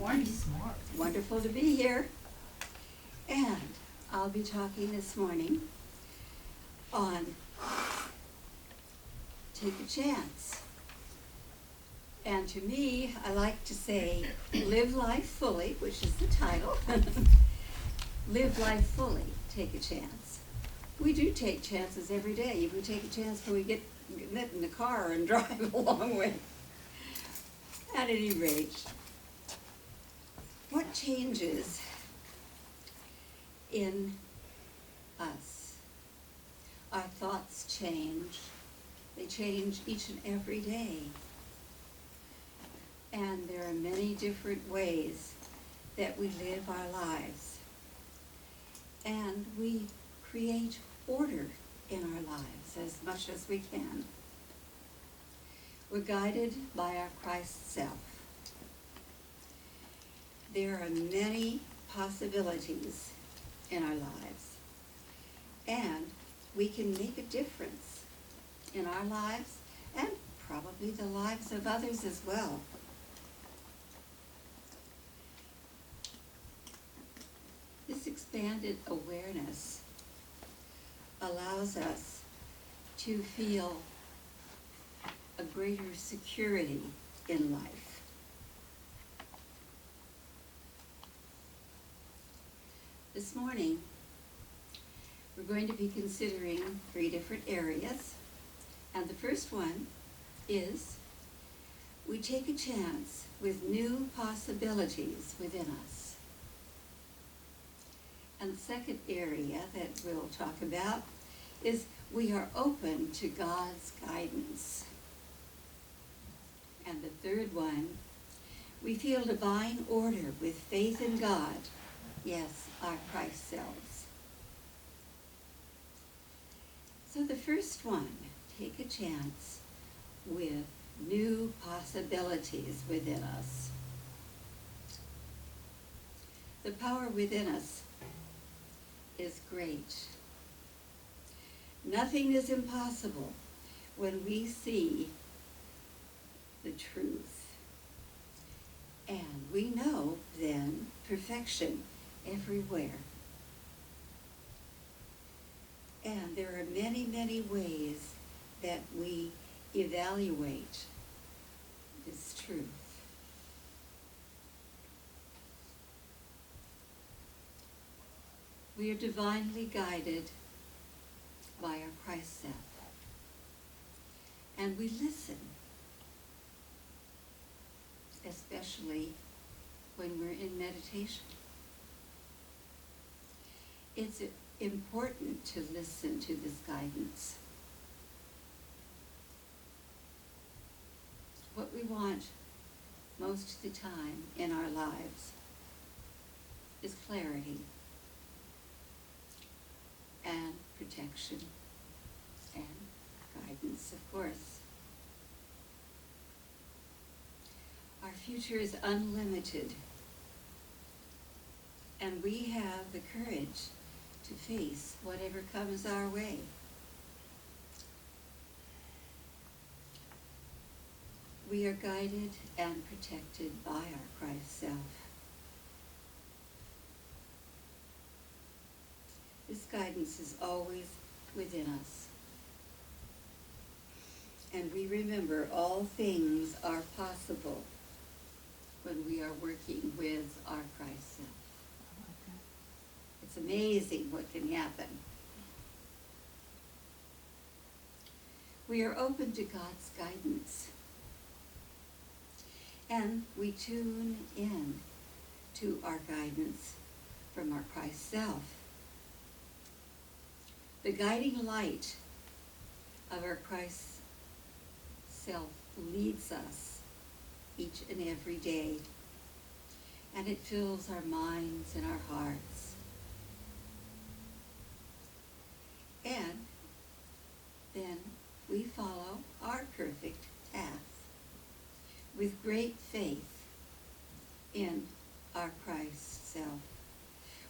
morning. Smart. Wonderful to be here. And I'll be talking this morning on Take a Chance. And to me, I like to say, live life fully, which is the title. Live life fully, take a chance. We do take chances every day. We take a chance when we get in the car and drive a long way. At any rate, what changes in us? Our thoughts change. They change each and every day. And there are many different ways that we live our lives. And we create order in our lives as much as we can. We're guided by our Christ self. There are many possibilities in our lives, and we can make a difference in our lives and probably the lives of others as well. This expanded awareness allows us to feel a greater security in life. This morning, we're going to be considering 3 different areas, and the first one is we take a chance with new possibilities within us. And the second area that we'll talk about is we are open to God's guidance. And the third one, we feel divine order with faith in God. Yes, our Christ selves. So the first one, take a chance with new possibilities within us. The power within us is great. Nothing is impossible when we see the truth. And we know then perfection everywhere. And there are many, many ways that we evaluate this truth. We are divinely guided by our Christ self. And we listen, especially when we're in meditation. It's important to listen to this guidance. What we want most of the time in our lives is clarity and protection and guidance, of course. Our future is unlimited, and we have the courage to face whatever comes our way. We are guided and protected by our Christ self. This guidance is always within us. And we remember all things are possible when we are working with our Christ self. It's amazing what can happen. We are open to God's guidance. And we tune in to our guidance from our Christ self. The guiding light of our Christ self leads us each and every day, and it fills our minds and our hearts. And then we follow our perfect path with great faith in our Christ self.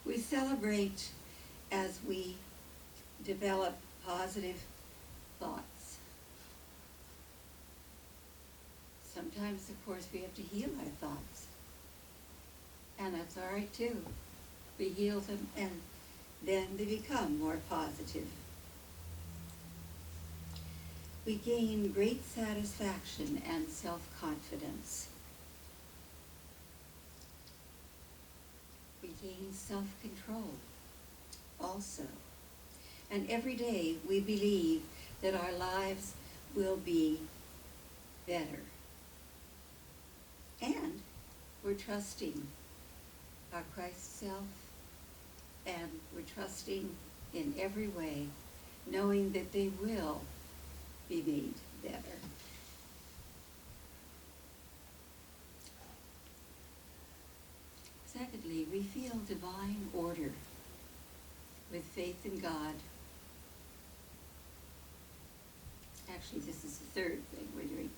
We celebrate as we develop positive thoughts. Sometimes, of course, we have to heal our thoughts. That's all right too. We heal them and then they become more positive. We gain great satisfaction and self-confidence. We gain self-control also. And every day we believe that our lives will be better. And we're trusting our Christ self, and we're trusting in every way, knowing that they will be made better. Secondly, we feel divine order with faith in God. Actually, this is the third thing we're doing.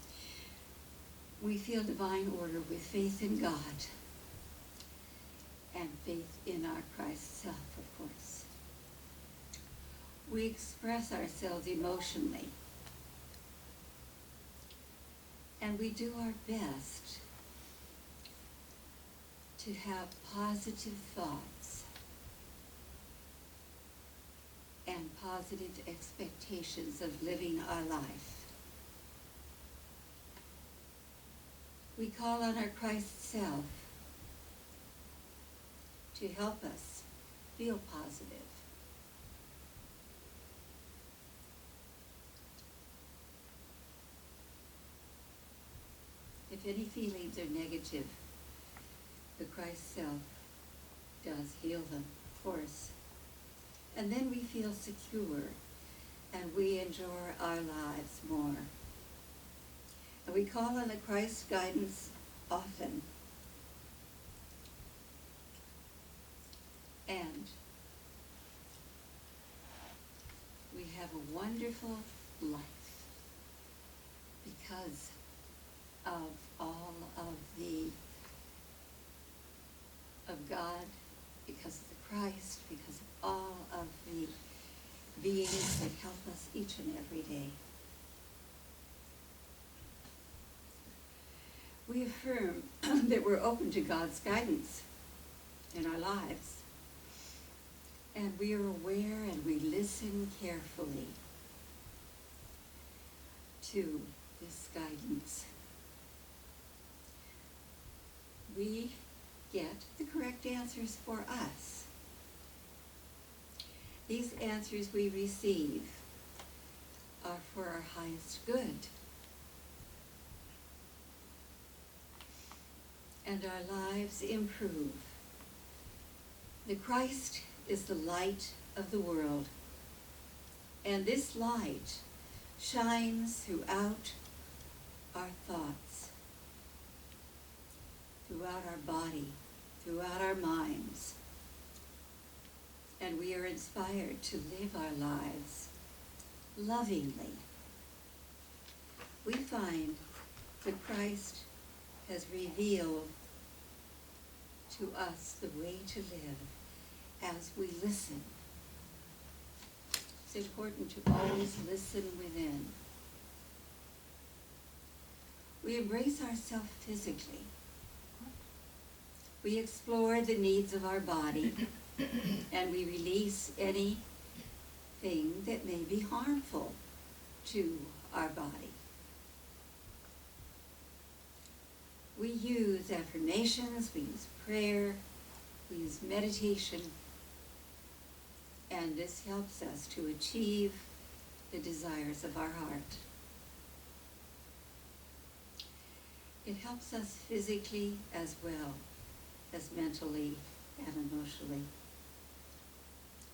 We feel divine order with faith in God and faith in our Christ self, of course. We express ourselves emotionally, and we do our best to have positive thoughts and positive expectations of living our life. We call on our Christ self to help us feel positive. If any feelings are negative, the Christ self does heal them, of course. And then we feel secure and we enjoy our lives more. And we call on the Christ's guidance often. And we have a wonderful life because of all of God, because of the Christ, because of all of the beings that help us each and every day. We affirm that we're open to God's guidance in our lives. And we are aware and we listen carefully to this guidance. We get the correct answers for us. These answers we receive are for our highest good. And our lives improve. The Christ is the light of the world, and this light shines throughout our thoughts, throughout our body, throughout our minds, and we are inspired to live our lives lovingly. We find that Christ has revealed to us the way to live as we listen. It's important to always listen within. We embrace ourselves physically. We explore the needs of our body and we release anything that may be harmful to our body. We use affirmations, we use prayer, we use meditation, and this helps us to achieve the desires of our heart. It helps us physically as well as mentally and emotionally.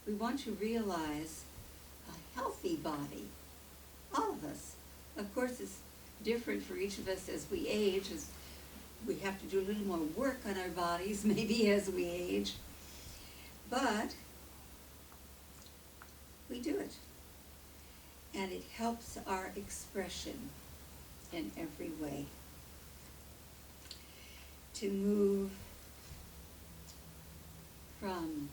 We want to realize a healthy body, all of us. Of course, it's different for each of us as we age, as we have to do a little more work on our bodies, maybe as we age, but we do it. And it helps our expression in every way. To move from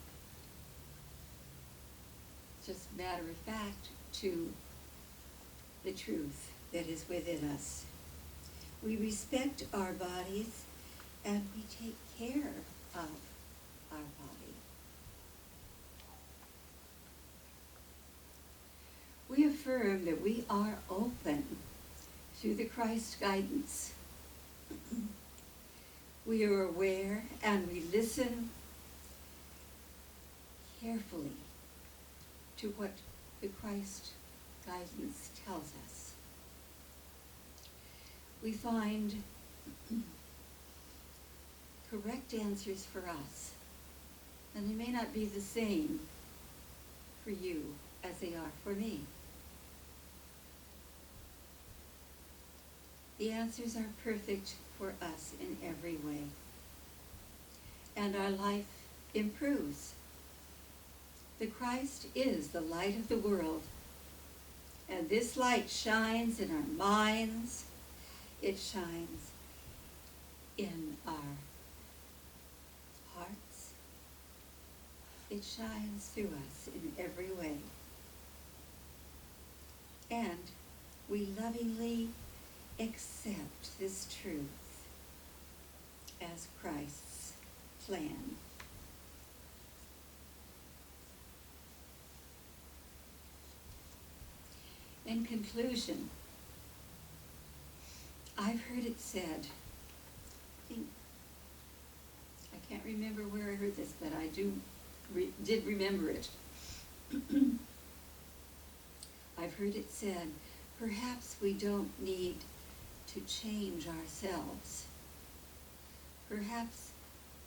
just matter of fact to the truth that is within us. We respect our bodies and we take care of affirm that we are open to the Christ guidance. We are aware and we listen carefully to what the Christ guidance tells us. We find correct answers for us, and they may not be the same for you as they are for me. The answers are perfect for us in every way, and our life improves. The Christ is the light of the world, and this light shines in our minds, it shines in our hearts, it shines through us in every way. And we lovingly accept this truth as Christ's plan. In conclusion, I've heard it said, I can't remember where I heard this, but I did remember it. I've heard it said, perhaps we don't need to change ourselves. Perhaps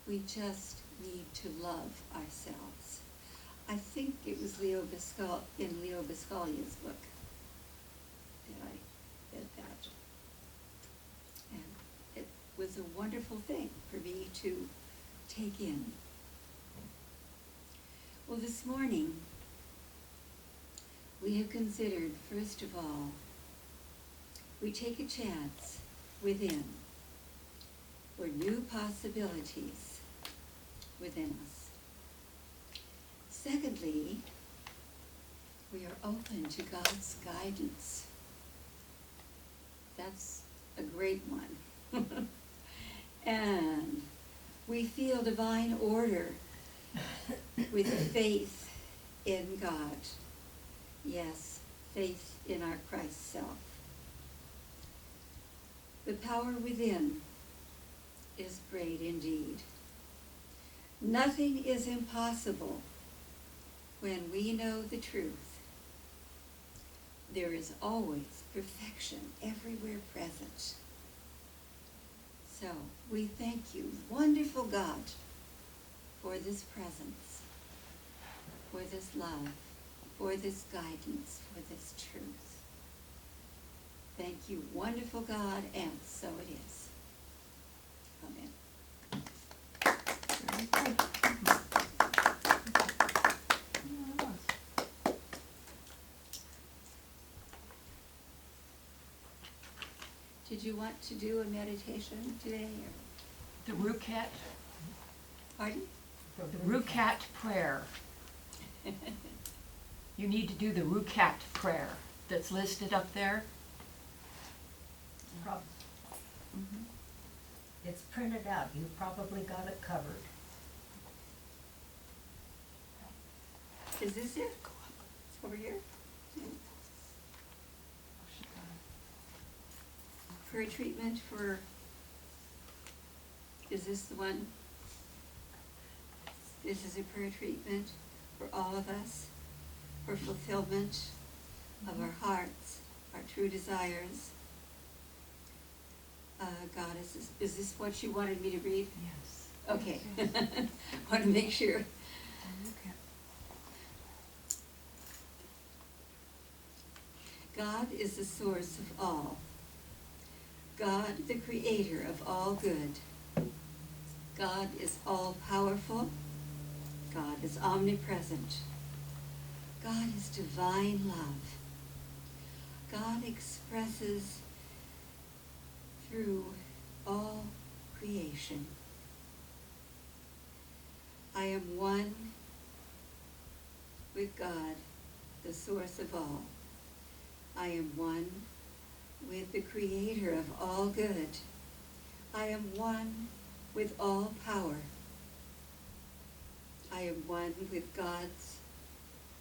we just need to love ourselves. I think it was in Leo Biscaglia's book that I read that. And it was a wonderful thing for me to take in. Well, this morning, we have considered, first of all, we take a chance within for new possibilities within us. Secondly, we are open to God's guidance. That's a great one. And we feel divine order with faith in God. Yes, faith in our Christ self. The power within is great indeed. Nothing is impossible when we know the truth. There is always perfection everywhere present. So we thank you, wonderful God, for this presence, for this love, for this guidance, for this truth. Thank you, wonderful God, and so it is. Amen. Very good. Did you want to do a meditation today? Or? The Rucat, Pardon? the Rucat prayer. You need to do the Rucat prayer that's listed up there. Mm-hmm. It's printed out. You probably got it covered. Is this it? Over here? For a treatment for, is this the one? This is a prayer treatment for all of us, for fulfillment of our hearts, our true desires. God, is this what you wanted me to read? Yes. Okay. Want to make sure. Okay. God is the source of all. God, the creator of all good. God is all-powerful. God is omnipresent. God is divine love. God expresses through all creation. I am one with God, the source of all. I am one with the creator of all good. I am one with all power. I am one with God's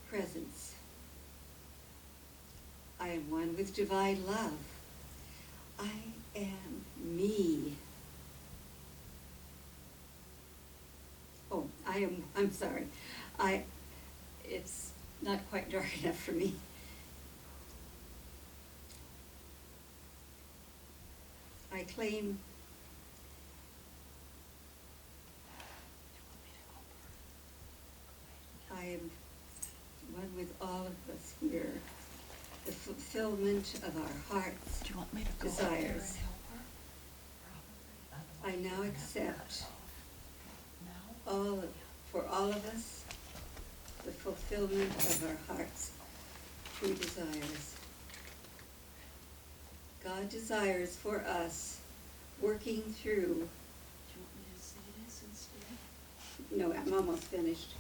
presence. I am one with divine love. I am me. Oh, I'm sorry. It's not quite dark enough for me. I claim I am one with all of us here. The fulfillment of our heart's Do you want me to go up there and desires. help her? I now accept No? for all of us, the fulfillment of our heart's true desires. God desires for us, working through. Do you want me to say this instead? No, I'm almost finished.